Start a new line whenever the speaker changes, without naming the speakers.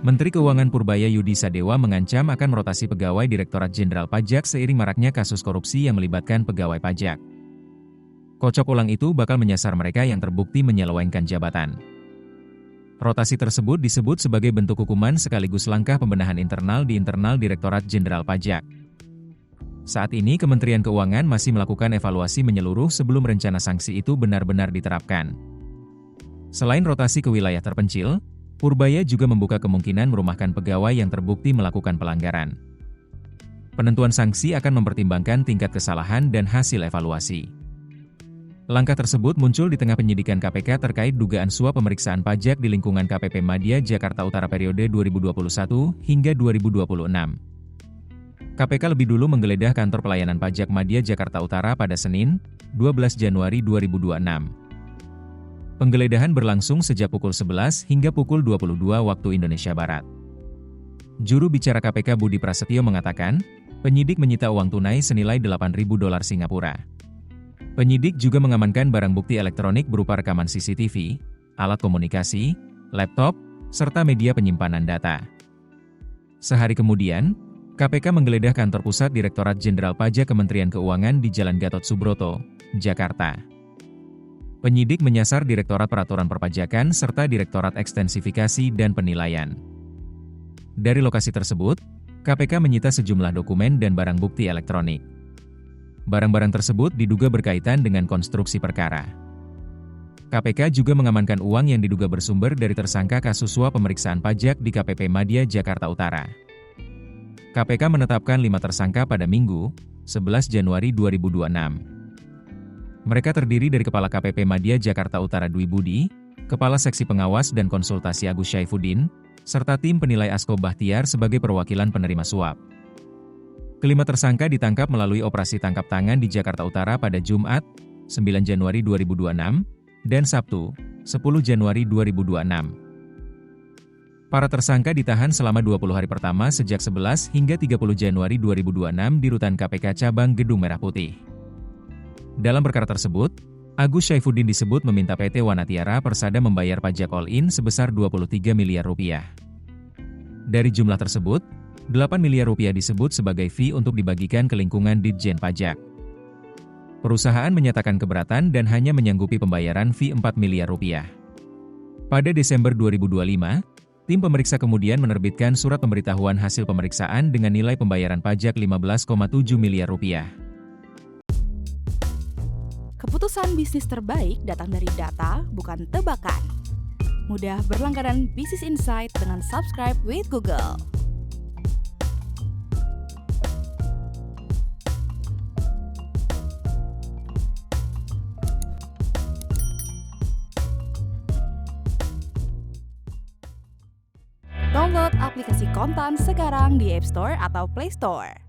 Menteri Keuangan Purbaya Yudi Sadewa mengancam akan merotasi pegawai Direktorat Jenderal Pajak seiring maraknya kasus korupsi yang melibatkan pegawai pajak. Kocok ulang itu bakal menyasar mereka yang terbukti menyelewengkan jabatan. Rotasi tersebut disebut sebagai bentuk hukuman sekaligus langkah pembenahan internal di internal Direktorat Jenderal Pajak. Saat ini Kementerian Keuangan masih melakukan evaluasi menyeluruh sebelum rencana sanksi itu benar-benar diterapkan. Selain rotasi ke wilayah terpencil, Purbaya juga membuka kemungkinan merumahkan pegawai yang terbukti melakukan pelanggaran. Penentuan sanksi akan mempertimbangkan tingkat kesalahan dan hasil evaluasi. Langkah tersebut muncul di tengah penyidikan KPK terkait dugaan suap pemeriksaan pajak di lingkungan KPP Madya Jakarta Utara periode 2021 hingga 2026. KPK lebih dulu menggeledah kantor pelayanan pajak Madya Jakarta Utara pada Senin, 12 Januari 2026. Penggeledahan berlangsung sejak pukul 11 hingga pukul 22 waktu Indonesia Barat. Juru bicara KPK Budi Prasetyo mengatakan, penyidik menyita uang tunai senilai 8.000 dolar Singapura. Penyidik juga mengamankan barang bukti elektronik berupa rekaman CCTV, alat komunikasi, laptop, serta media penyimpanan data. Sehari kemudian, KPK menggeledah kantor pusat Direktorat Jenderal Pajak Kementerian Keuangan di Jalan Gatot Subroto, Jakarta. Penyidik menyasar Direktorat Peraturan Perpajakan serta Direktorat Ekstensifikasi dan Penilaian. Dari lokasi tersebut, KPK menyita sejumlah dokumen dan barang bukti elektronik. Barang-barang tersebut diduga berkaitan dengan konstruksi perkara. KPK juga mengamankan uang yang diduga bersumber dari tersangka kasus suap pemeriksaan pajak di KPP Madya Jakarta Utara. KPK menetapkan 5 tersangka pada Minggu, 11 Januari 2026. Mereka terdiri dari Kepala KPP Madya Jakarta Utara Dwi Budi, Kepala Seksi Pengawas dan Konsultasi Agus Syaifuddin, serta tim penilai Asko Bahtiar sebagai perwakilan penerima suap. Kelima tersangka ditangkap melalui operasi tangkap tangan di Jakarta Utara pada Jumat, 9 Januari 2026, dan Sabtu, 10 Januari 2026. Para tersangka ditahan selama 20 hari pertama sejak 11 hingga 30 Januari 2026 di Rutan KPK Cabang Gedung Merah Putih. Dalam perkara tersebut, Agus Syaifuddin disebut meminta PT Wanatiara Persada membayar pajak all-in sebesar 23 miliar rupiah. Dari jumlah tersebut, 8 miliar rupiah disebut sebagai fee untuk dibagikan ke lingkungan Ditjen Pajak. Perusahaan menyatakan keberatan dan hanya menyanggupi pembayaran fee 4 miliar rupiah. Pada Desember 2025, tim pemeriksa kemudian menerbitkan surat pemberitahuan hasil pemeriksaan dengan nilai pembayaran pajak 15,7 miliar rupiah.
Keputusan bisnis terbaik datang dari data, bukan tebakan. Mudah berlangganan Business Insight dengan subscribe with Google. Download aplikasi Kontan sekarang di App Store atau Play Store.